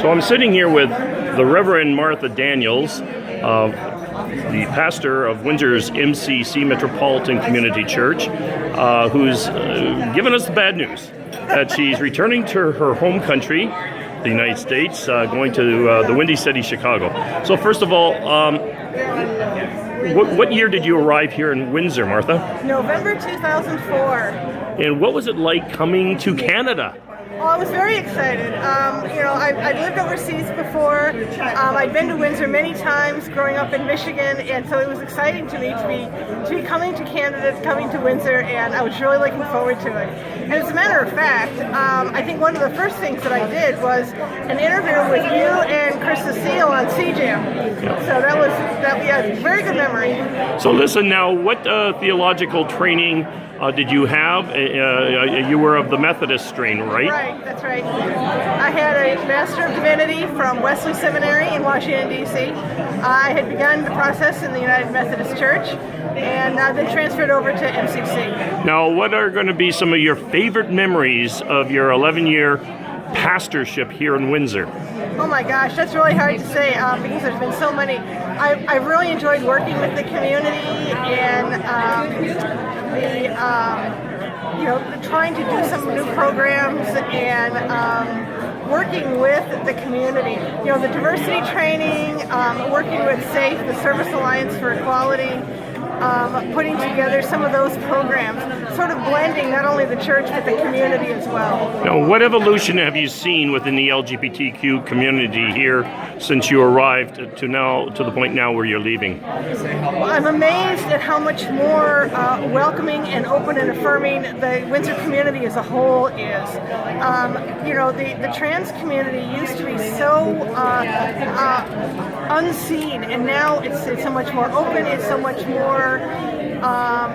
So I'm sitting here with the Reverend Martha Daniels, the pastor of Windsor's MCC Metropolitan Community Church, who's given us the bad news that she's returning to her home country, the United States, going to the Windy City, Chicago. So first of all, what year did you arrive here in Windsor, Martha? November 2004. And what was it like coming to Canada? Well, I was very excited. I'd lived overseas before. I'd been to Windsor many times growing up in Michigan, and so it was exciting to me to be coming to Canada, coming to Windsor, and I was really looking forward to it. And as a matter of fact, I think one of the first things that I did was an interview with you and Chris Cecile on CJAM. So that was a very good memory. So listen now, what theological training did you have? You were of the Methodist strain, right? Right, that's right. I had a Master of Divinity from Wesley Seminary in Washington, D.C. I had begun the process in the United Methodist Church, and I've been transferred over to MCC. Now, what are going to be some of your favorite memories of your 11-year pastorship here in Windsor? Oh my gosh, that's really hard to say because there's been so many. I really enjoyed working with the community and trying to do some new programs and working with the community. The diversity training, working with SAFE, the Service Alliance for Equality, putting together some of those programs, sort of blending not only the church but the community as well. Now, what evolution have you seen within the LGBTQ community here since you arrived to the point now where you're leaving? Well, I'm amazed at how much more welcoming and open and affirming the Windsor community as a whole is. The trans community used to be so unseen, and now it's so much more open, it's so much more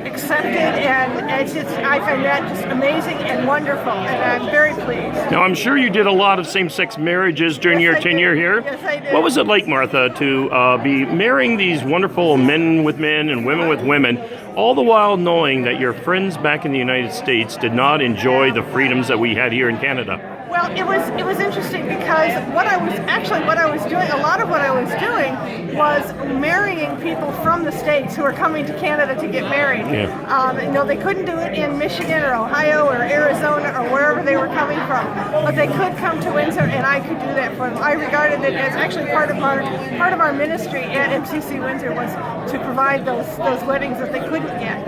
accepted, and I find that just amazing and wonderful, and I'm very pleased. Now, I'm sure you did a lot of same-sex marriages during your tenure here. Yes, I did. What was it like, Martha, to be marrying these wonderful men with men and women with women, all the while knowing that your friends back in the United States did not enjoy the freedoms that we had here in Canada? Well, it was interesting because a lot of what I was doing was marrying people from the States who are coming to Canada to get married. Yeah. They couldn't do it in Michigan or Ohio or Arizona or wherever they were coming from, but they could come to Windsor, and I could do that for them. I regarded it as actually part of our ministry at MCC Windsor was to provide those weddings that they couldn't get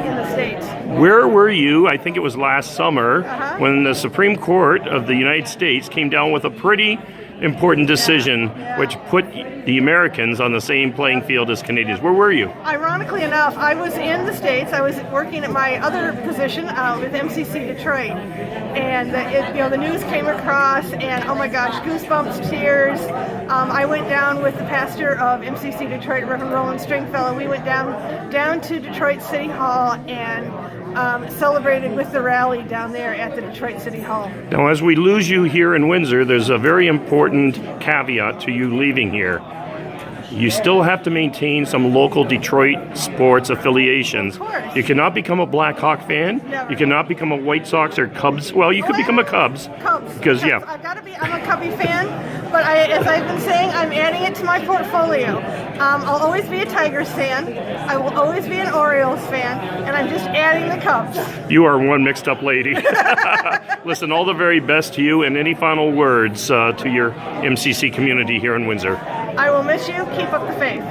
in the States. Where were you? I think it was last summer when the Supreme Court of the United States came down with a pretty important decision which put the Americans on the same playing field as Canadians. Where were you? Ironically enough, I was in the States. I was working at my other position with MCC Detroit, and the news came across, and oh my gosh, goosebumps, tears. I went down with the pastor of MCC Detroit, Reverend Roland Stringfellow. We went down to Detroit City Hall and celebrated with the rally down there at the Detroit City Hall. Now, as we lose you here in Windsor, there's a very important caveat to you leaving here. You still have to maintain some local Detroit sports affiliations. Of course. You cannot become a Blackhawk fan. Never. You cannot become a White Sox or Cubs. Well, you could become a Cubs. Because I'm a Cubby fan, but as I've been saying, I'm adding it to my portfolio. I'll always be a Tigers fan. I will always be an Orioles fan, and I'm just adding the Cubs. You are one mixed up lady. Listen, all the very best to you, and any final words to your MCC community here in Windsor. I will miss you. Keep up the faith.